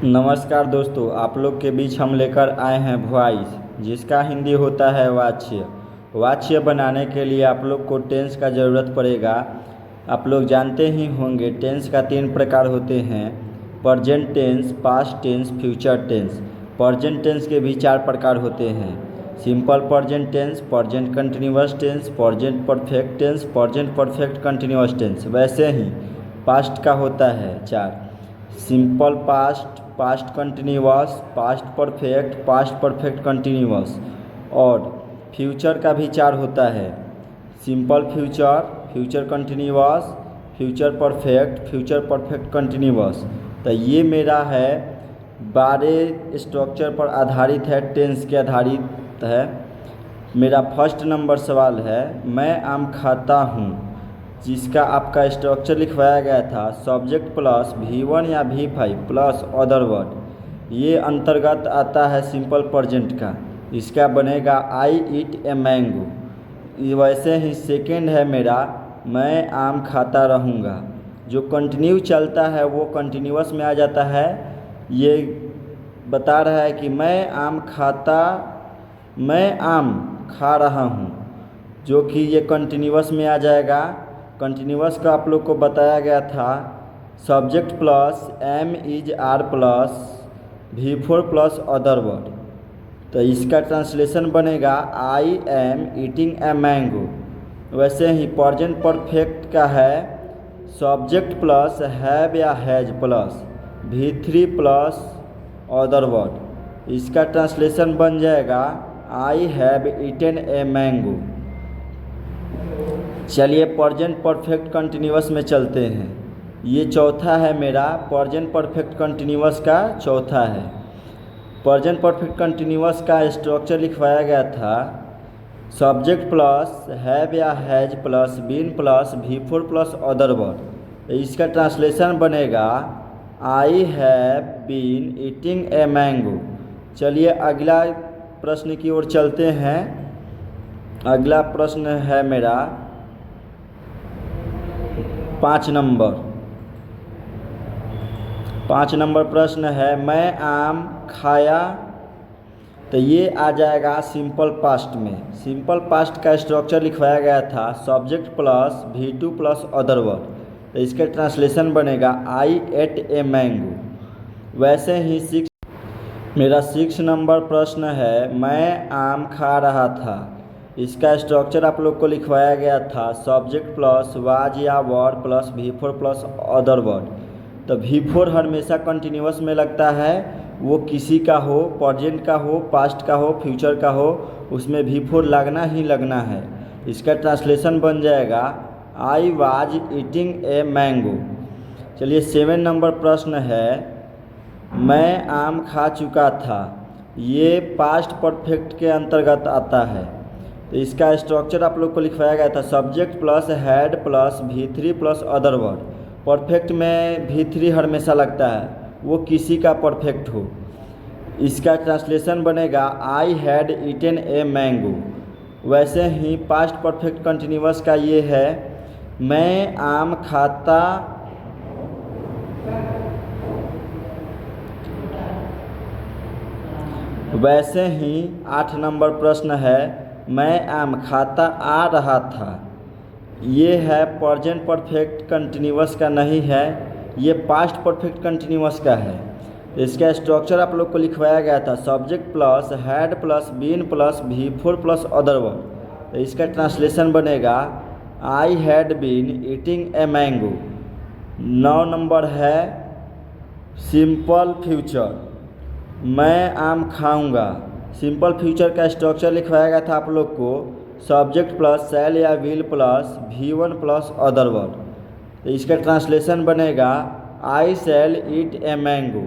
नमस्कार दोस्तों, आप लोग के बीच हम लेकर आए हैं वॉइस, जिसका हिंदी होता है वाच्य। वाच्य बनाने के लिए आप लोग को टेंस का ज़रूरत पड़ेगा। आप लोग जानते ही होंगे टेंस का 3 प्रकार होते हैं: present tense, past tense, future tense. Present tense के भी 4 प्रकार होते हैं: simple present tense, present continuous tense, present perfect tense, present perfect continuous tense. वैसे ही पास्ट का होता है 4: simple past, past continuous, past perfect, past perfect continuous. और फ्यूचर का भी 4 होता है: simple future, future continuous, future perfect, future perfect continuous. तो ये मेरा है 12 स्ट्रक्चर पर आधारित है, टेंस के आधारित है। मेरा फर्स्ट नंबर सवाल है, मैं आम खाता हूँ, जिसका आपका स्ट्रक्चर लिखवाया गया था सब्जेक्ट प्लस V1 या V5 प्लस अदर वर्ड। ये अंतर्गत आता है सिंपल प्रेजेंट का। इसका बनेगा आई ईट ए मैंगो। वैसे ही सेकेंड है मेरा, मैं आम खाता रहूँगा। जो कंटिन्यू चलता है वो कंटिन्यूअस में आ जाता है। ये बता रहा है कि मैं आम खा रहा हूँ, जो कि ये कंटिन्यूअस में आ जाएगा। कंटिन्यूअस का आप लोग को बताया गया था subject plus am is are plus V4 plus other word. तो इसका ट्रांसलेशन बनेगा I am eating a mango. वैसे ही प्रेजेंट परफेक्ट का है सब्जेक्ट प्लस हैव या has plus V3 plus other word. इसका ट्रांसलेशन बन जाएगा I have eaten a mango. चलिए प्रेजेंट परफेक्ट कंटिन्यूअस में चलते हैं। ये चौथा है मेरा, प्रेजेंट परफेक्ट कंटिन्यूअस का चौथा है। प्रेजेंट परफेक्ट कंटिन्यूअस का स्ट्रक्चर लिखवाया गया था सब्जेक्ट प्लस हैव या has plus been plus V4 plus other word. इसका ट्रांसलेशन बनेगा I have been eating a mango. चलिए अगला प्रश्न की ओर चलते हैं। अगला प्रश्न है मेरा 5 नंबर प्रश्न है, मैं आम खाया। तो ये आ जाएगा सिंपल पास्ट में। सिंपल पास्ट का स्ट्रक्चर लिखवाया गया था subject plus V2 plus other word. तो इसका ट्रांसलेशन बनेगा आई एट ए मैंगो। वैसे ही मेरा 6 नंबर प्रश्न है, मैं आम खा रहा था। इसका स्ट्रक्चर आप लोग को लिखवाया गया था सब्जेक्ट प्लस वाज या वर plus V4 plus other word. तो V4 हमेशा कंटिन्यूअस में लगता है, वो किसी का हो, प्रेजेंट का हो, पास्ट का हो, फ्यूचर का हो, उसमें V4 लगना ही लगना है। इसका ट्रांसलेशन बन जाएगा I was eating a mango. चलिए 7 नंबर प्रश्न है, मैं आम खा चुका था। ये पास्ट परफेक्ट के अंतर्गत आता है। तो इसका स्ट्रक्चर आप लोग को लिखवाया गया था subject plus had plus V3 plus other word. Perfect में V3 हमेशा लगता है, वो किसी का परफेक्ट हो। इसका ट्रांसलेशन बनेगा I had eaten a mango. वैसे ही पास्ट परफेक्ट कंटिन्यूअस का ये है, मैं आम खाता। वैसे ही 8 नंबर प्रश्न है, मैं आम खाता आ रहा था। ये है प्रेजेंट परफेक्ट कंटिन्यूअस का नहीं है, ये पास्ट परफेक्ट कंटिन्यूअस का है। इसका स्ट्रक्चर आप लोग को लिखवाया गया था subject plus had plus been plus V4 plus other word. तो इसका ट्रांसलेशन बनेगा I had been eating a mango. 9 number है सिंपल फ्यूचर, मैं आम खाऊंगा। सिंपल फ्यूचर का स्ट्रक्चर लिखवाया गया था आप लोग को सब्जेक्ट प्लस शैल या will plus V1 plus other word. तो इसका ट्रांसलेशन बनेगा I shell eat a mango.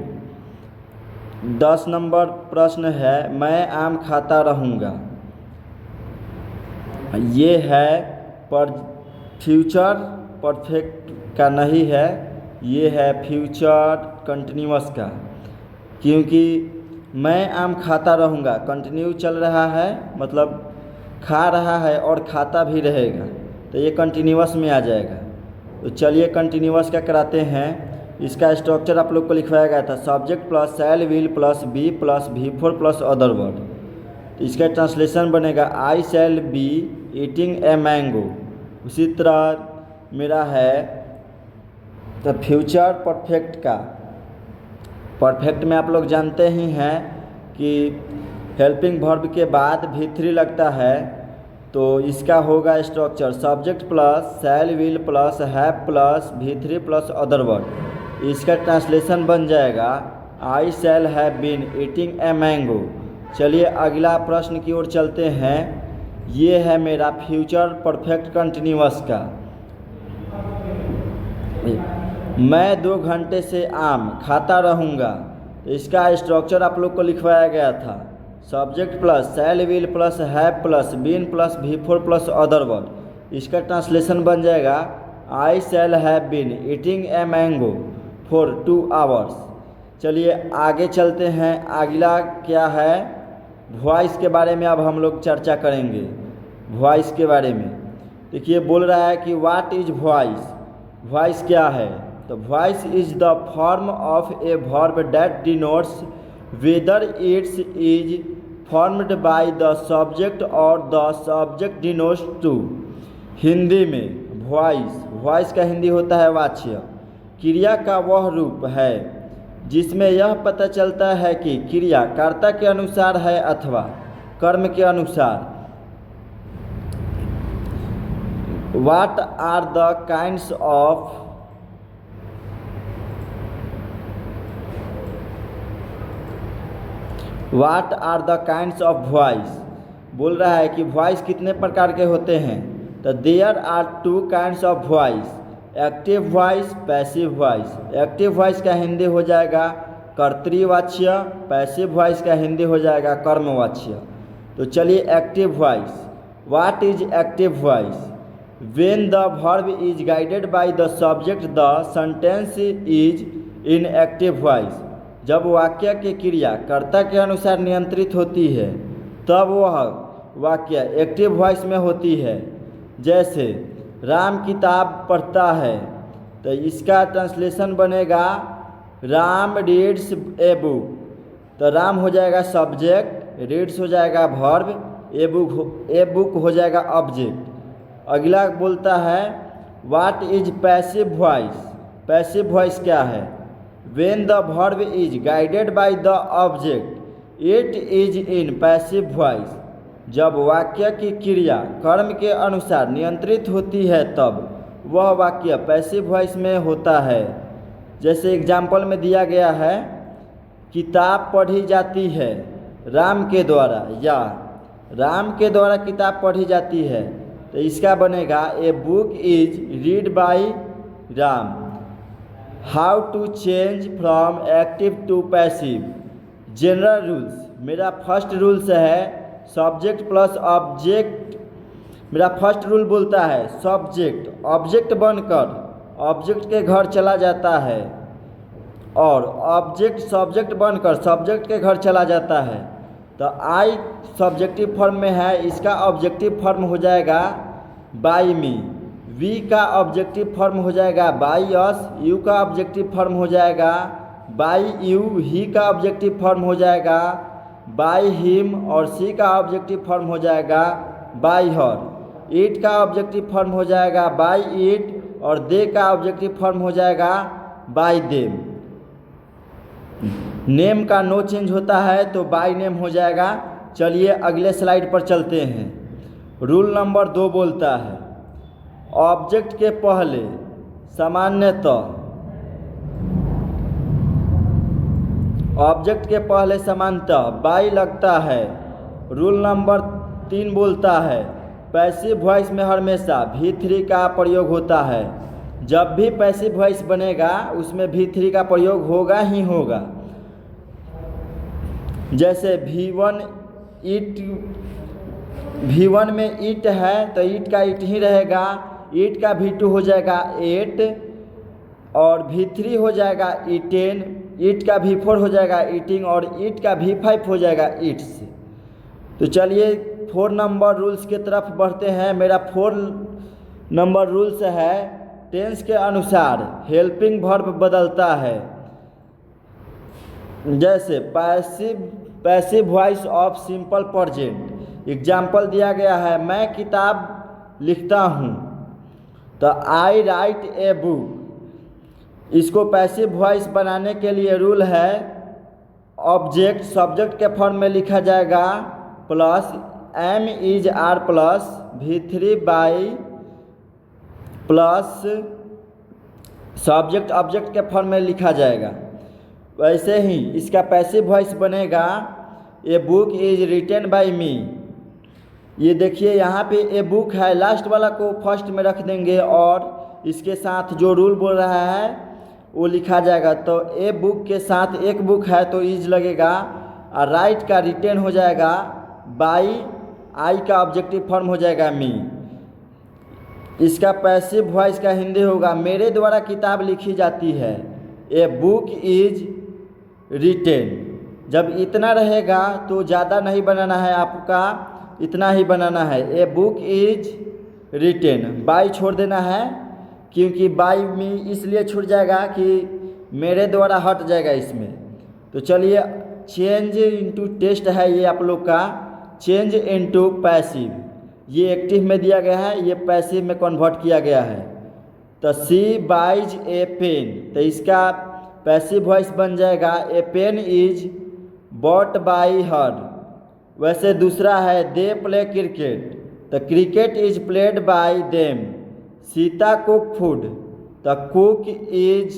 10 number प्रश्न है, मैं आम खाता रहूँगा। ये है पर फ्यूचर परफेक्ट का नहीं है, ये है फ्यूचर कंटिन्यूअस का। क्योंकि मैं आम खाता रहूँगा कंटिन्यू चल रहा है, मतलब खा रहा है और खाता भी रहेगा, तो ये कंटिन्यूअस में आ जाएगा। तो चलिए कंटिन्यूअस का कराते हैं। इसका स्ट्रक्चर आप लोग को लिखवाया गया था, subject plus shall will plus be plus V4 plus other word. तो इसका ट्रांसलेशन बनेगा I shall be eating a mango. उसी तरह मेरा है तो फ्यूचर परफेक्ट का, परफेक्ट में आप लोग जानते ही हैं कि हेल्पिंग वर्ब के बाद V3 लगता है, तो इसका होगा structure subject plus shall will plus have plus V3 plus other word. इसका ट्रांसलेशन बन जाएगा I shall have been eating a mango. चलिए अगला प्रश्न की ओर चलते हैं। ये है मेरा फ्यूचर परफेक्ट कंटिन्यूअस का। मैं 2 घंटे से आम खाता रहूँगा। तो इसका स्ट्रक्चर आप लोग को लिखवाया गया था, subject plus shall will plus have plus been plus V4 plus other word. इसका ट्रांसलेशन बन जाएगा I shall have been eating a mango for 2 hours. चलिए आगे चलते हैं। अगला क्या है, वॉइस के बारे में अब हम लोग चर्चा करेंगे। वॉइस के बारे में देखिए, बोल रहा है कि व्हाट इज वॉइस। वॉइस क्या है, तो voice is the form of a verb that denotes whether it's is formed by the subject और the subject denotes to. Hindi में वॉइस का हिंदी होता है वाच्य। क्रिया का वह रूप है जिसमें यह पता चलता है कि क्रिया कर्ता के अनुसार है अथवा कर्म के अनुसार। What are the kinds of voice? बोल रहा है कि वॉइस कितने प्रकार के होते हैं। तो there are 2 kinds of voice, active voice, passive voice. Active voice का हिंदी हो जाएगा कर्तृवाच्य, पैसिव वॉइस का हिंदी हो जाएगा कर्मवाच्य। तो चलिए active voice. What is active voice? When the verb is guided by the subject, the sentence is in active voice. जब वाक्य की क्रिया कर्ता के अनुसार नियंत्रित होती है तब वह वाक्य एक्टिव वॉइस में होती है। जैसे राम किताब पढ़ता है, तो इसका ट्रांसलेशन बनेगा राम रीड्स ए बुक। तो राम हो जाएगा सब्जेक्ट, रीड्स हो जाएगा वर्ब, ए बुक हो जाएगा ऑब्जेक्ट। अगला बोलता है what is passive voice. Passive voice क्या है? When the verb is guided by the object it is in passive voice. जब वाक्य की क्रिया कर्म के अनुसार नियंत्रित होती है तब वह वाक्य पैसिव वॉइस में होता है। जैसे एग्जाम्पल में दिया गया है, किताब पढ़ी जाती है राम के द्वारा, या राम के द्वारा किताब पढ़ी जाती है, तो इसका बनेगा a book is read by Ram. How to change from active to passive. General rules, मेरा फर्स्ट रूल्स है सब्जेक्ट प्लस ऑब्जेक्ट। मेरा फर्स्ट रूल बोलता है सब्जेक्ट ऑब्जेक्ट बनकर ऑब्जेक्ट के घर चला जाता है, और ऑब्जेक्ट सब्जेक्ट बनकर सब्जेक्ट के घर चला जाता है। तो आई सब्जेक्टिव फॉर्म में है, इसका ऑब्जेक्टिव फॉर्म हो जाएगा बाय मी। वी का ऑब्जेक्टिव फॉर्म हो जाएगा बाय अस। यू का ऑब्जेक्टिव फॉर्म हो जाएगा बाय यू। ही का ऑब्जेक्टिव फॉर्म हो जाएगा बाय हिम, और सी का ऑब्जेक्टिव फॉर्म हो जाएगा बाय हर। इट का ऑब्जेक्टिव फॉर्म हो जाएगा बाय इट, और दे का ऑब्जेक्टिव फॉर्म हो जाएगा बाय देम। नेम का नो चेंज होता है तो बाय नेम हो जाएगा। चलिए अगले स्लाइड पर चलते हैं। रूल नंबर 2 बोलता है ऑब्जेक्ट के पहले सामान्यतः बाय लगता है। रूल नंबर 3 बोलता है पैसिव वॉइस में हमेशा V3 का प्रयोग होता है। जब भी पैसिव वॉइस बनेगा उसमें V3 का प्रयोग होगा ही होगा। जैसे V1 में ईट है तो ईट का ईट ही रहेगा, ईट का V2 हो जाएगा 8, और V3 हो जाएगा ईटेन, ईट का V4 हो जाएगा ईटिंग, और ईट का V5 हो जाएगा ईट्स। तो चलिए 4 नंबर रूल्स की तरफ बढ़ते हैं। मेरा 4 नंबर रूल्स है टेंस के अनुसार हेल्पिंग वर्ब बदलता है। जैसे passive voice of simple present. Example दिया गया है, मैं किताब लिखता हूँ, तो आई राइट ए बुक। इसको पैसिव वॉइस बनाने के लिए रूल है, ऑब्जेक्ट सब्जेक्ट के फॉर्म में लिखा जाएगा plus am is are plus V3 by plus subject object के फॉर्म में लिखा जाएगा। वैसे ही इसका पैसिव वॉइस बनेगा, a book is written by me. ये देखिए यहाँ पे ए बुक है, लास्ट वाला को फर्स्ट में रख देंगे और इसके साथ जो रूल बोल रहा है वो लिखा जाएगा। तो ए बुक के साथ एक बुक है तो इज लगेगा, और राइट का रिटन हो जाएगा, बाई आई का ऑब्जेक्टिव फॉर्म हो जाएगा मी। इसका पैसिव वॉइस का हिंदी होगा, मेरे द्वारा किताब लिखी जाती है, ए बुक इज रिटेन। जब इतना रहेगा तो ज़्यादा नहीं बनाना है, आपका इतना ही बनाना है, a book is written. By छोड़ देना है, क्योंकि बाई मी इसलिए छूट जाएगा कि मेरे द्वारा हट जाएगा इसमें। तो चलिए, चेंज इनटू टेस्ट है ये आप लोग का, चेंज इनटू पैसिव। ये एक्टिव में दिया गया है, ये पैसिव में कन्वर्ट किया गया है। तो सी बाइज ए पेन, तो इसका पैसिव वॉइस बन जाएगा, a pen is bought by her. वैसे दूसरा है, दे प्ले क्रिकेट, तो cricket is played by them. Sita cook food, तो कुक इज,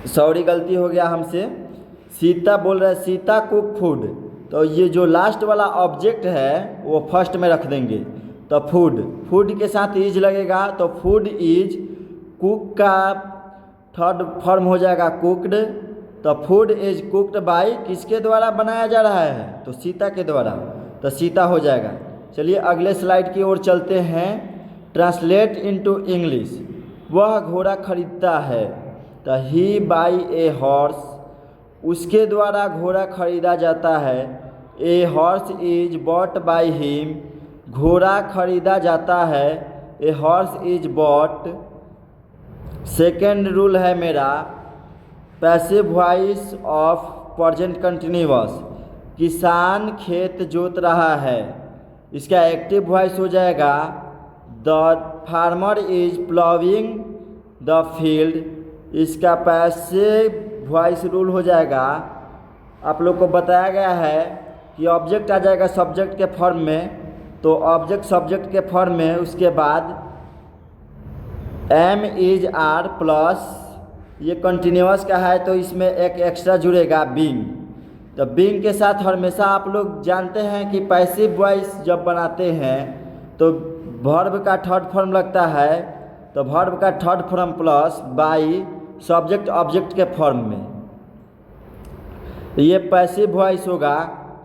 सॉरी गलती हो गया हमसे, सीता बोल रहे हैं सीता कुक फूड। तो ये जो लास्ट वाला ऑब्जेक्ट है वो फर्स्ट में रख देंगे। तो फूड के साथ इज लगेगा, तो फूड इज, कुक का थर्ड फॉर्म हो जाएगा कुकड। तो फूड इज कुकड बाई, किसके द्वारा बनाया जा रहा है, तो सीता के द्वारा, तो सीता हो जाएगा। चलिए अगले स्लाइड की ओर चलते हैं। ट्रांसलेट इनटू इंग्लिश, वह घोड़ा खरीदता है, तो ही बाई ए हॉर्स, उसके द्वारा घोड़ा खरीदा जाता है, a horse is bought by him, घोड़ा खरीदा जाता है, a horse is bought. Second rule है मेरा, passive voice of present continuous, किसान खेत जोत रहा है, इसका एक्टिव वॉइस हो जाएगा, the farmer is ploughing the field. इसका पैसिव वॉइस रूल हो जाएगा, आप लोग को बताया गया है कि ऑब्जेक्ट आ जाएगा सब्जेक्ट के फॉर्म में, तो ऑब्जेक्ट सब्जेक्ट के फॉर्म में, उसके बाद एम इज आर प्लस, ये कंटिन्यूअस का है तो इसमें एक एक्स्ट्रा जुड़ेगा बीइंग। तो बीइंग के साथ हमेशा आप लोग जानते हैं कि पैसिव वॉइस जब बनाते हैं तो वर्ब का थर्ड फॉर्म लगता है, तो वर्ब का third form plus by subject object के फॉर्म में। ये पैसिव वॉइस होगा,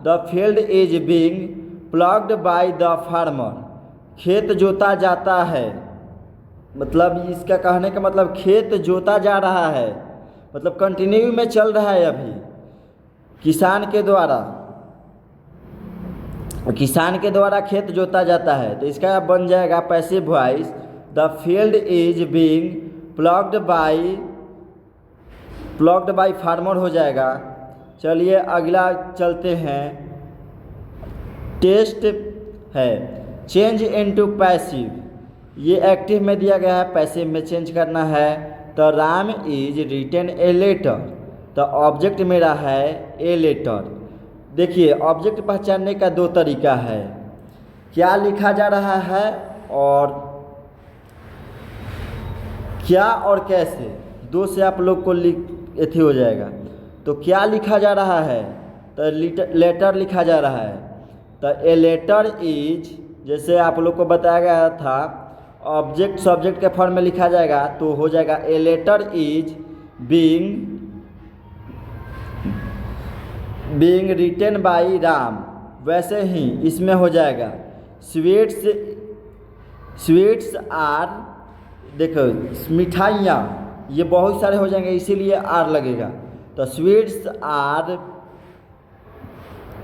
the field is being plugged by the farmer, खेत जोता जाता है, मतलब इसका कहने का मतलब खेत जोता जा रहा है, मतलब कंटिन्यू में चल रहा है अभी, किसान के द्वारा खेत जोता जाता है। तो इसका बन जाएगा passive voice, the field is being plugged by farmer हो जाएगा। चलिए अगला चलते हैं, टेस्ट है, चेंज इनटू पैसिव, ये एक्टिव में दिया गया है, पैसिव में चेंज करना है। तो Ram is written a letter, तो ऑब्जेक्ट मेरा है ए लेटर। देखिए ऑब्जेक्ट पहचानने का दो तरीका है, क्या लिखा जा रहा है और क्या और कैसे, दो से आप लोग को एथी हो जाएगा। तो क्या लिखा जा रहा है, तो लेटर लिखा जा रहा है। तो ए लेटर इज, जैसे आप लोग को बताया गया था, ऑब्जेक्ट सब्जेक्ट के फॉर्म में लिखा जाएगा, तो हो जाएगा a letter is being written by Ram. वैसे ही इसमें हो जाएगा, स्वीट्स आर, देखो मिठाइयाँ, ये बहुत सारे हो जाएंगे इसीलिए आर लगेगा। तो स्वीट्स आर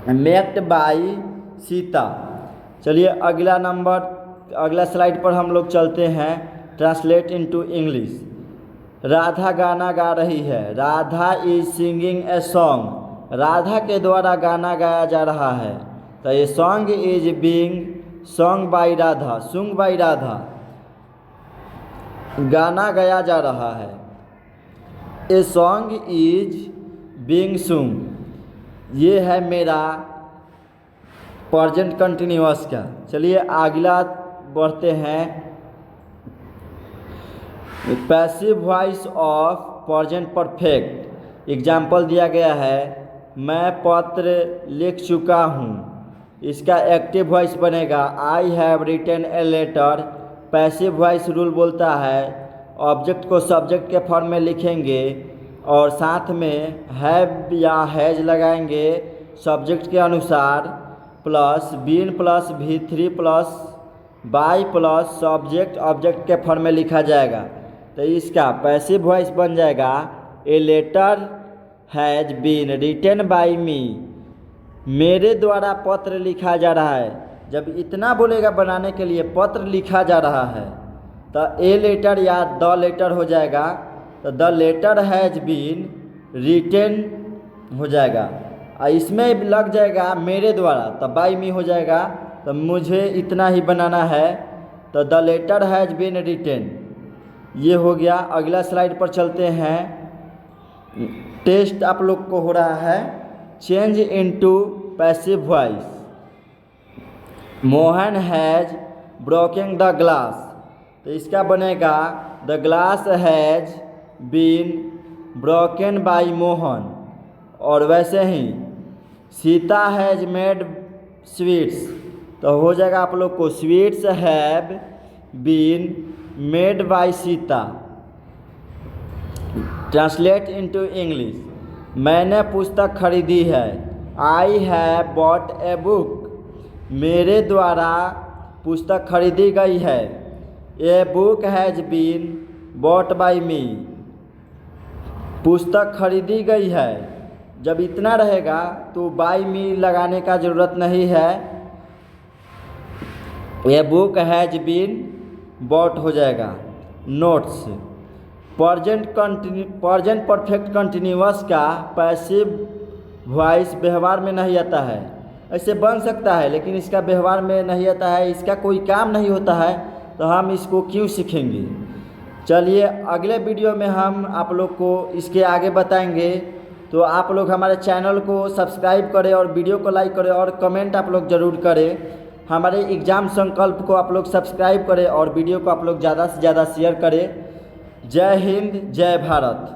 मेक्ड बाई सीता। चलिए अगला स्लाइड पर हम लोग चलते हैं। Translate into English. राधा गाना गा रही है। Radha is singing a song. Radha के द्वारा गाना गाया जा रहा है। तो ये song is being song by Radha, सुंग बाय राधा, गाना गाया जा रहा है। ए सॉन्ग इज बीइंग सुंग। ये है मेरा प्रेजेंट कंटिन्यूअस का। चलिए अगला बढ़ते हैं। Passive voice of present perfect. Example दिया गया है, मैं पत्र लिख चुका हूँ। इसका एक्टिव वॉइस बनेगा I have written a letter. Passive voice rule बोलता है ऑब्जेक्ट को सब्जेक्ट के फॉर्म में लिखेंगे और साथ में हैव या हैज लगाएंगे सब्जेक्ट के अनुसार, plus been plus V3 plus by plus subject object के फॉर्म में लिखा जाएगा। तो इसका पैसिव वॉइस बन जाएगा a letter has been written by me. मेरे द्वारा पत्र लिखा जा रहा है। जब इतना बोलेगा बनाने के लिए पत्र लिखा जा रहा है तो ए लेटर या द लेटर हो जाएगा। तो the letter has been written हो जाएगा और इसमें लग जाएगा मेरे द्वारा, तो बाय मी हो जाएगा। तो मुझे इतना ही बनाना है। तो the letter has been written, ये हो गया। अगला स्लाइड पर चलते हैं। टेस्ट आप लोग को हो रहा है change into passive voice. Mohan has broken the glass. तो इसका बनेगा the glass has been broken by Mohan. और वैसे ही सीता हैज मेड स्वीट्स, तो हो जाएगा आप लोग को sweets have been made by Sita. Translate into English. मैंने पुस्तक खरीदी है। I have bought a book. मेरे द्वारा पुस्तक खरीदी गई है। A book has been bought by me. पुस्तक खरीदी गई है। जब इतना रहेगा तो बाय मी लगाने का ज़रूरत नहीं है। A book has been bought हो जाएगा। नोट्स। प्रेजेंट परफेक्ट कंटिन्यूअस का पैसिव वॉइस व्यवहार में नहीं आता है। ऐसे बन सकता है लेकिन इसका व्यवहार में नहीं आता है, इसका कोई काम नहीं होता है, तो हम इसको क्यों सीखेंगे। चलिए अगले वीडियो में हम आप लोग को इसके आगे बताएंगे। तो आप लोग हमारे चैनल को सब्सक्राइब करें और वीडियो को लाइक करें और कमेंट आप लोग ज़रूर करें। हमारे एग्ज़ाम संकल्प को आप लोग सब्सक्राइब करें और वीडियो को आप लोग ज़्यादा से ज़्यादा शेयर करें। जय हिंद, जय भारत।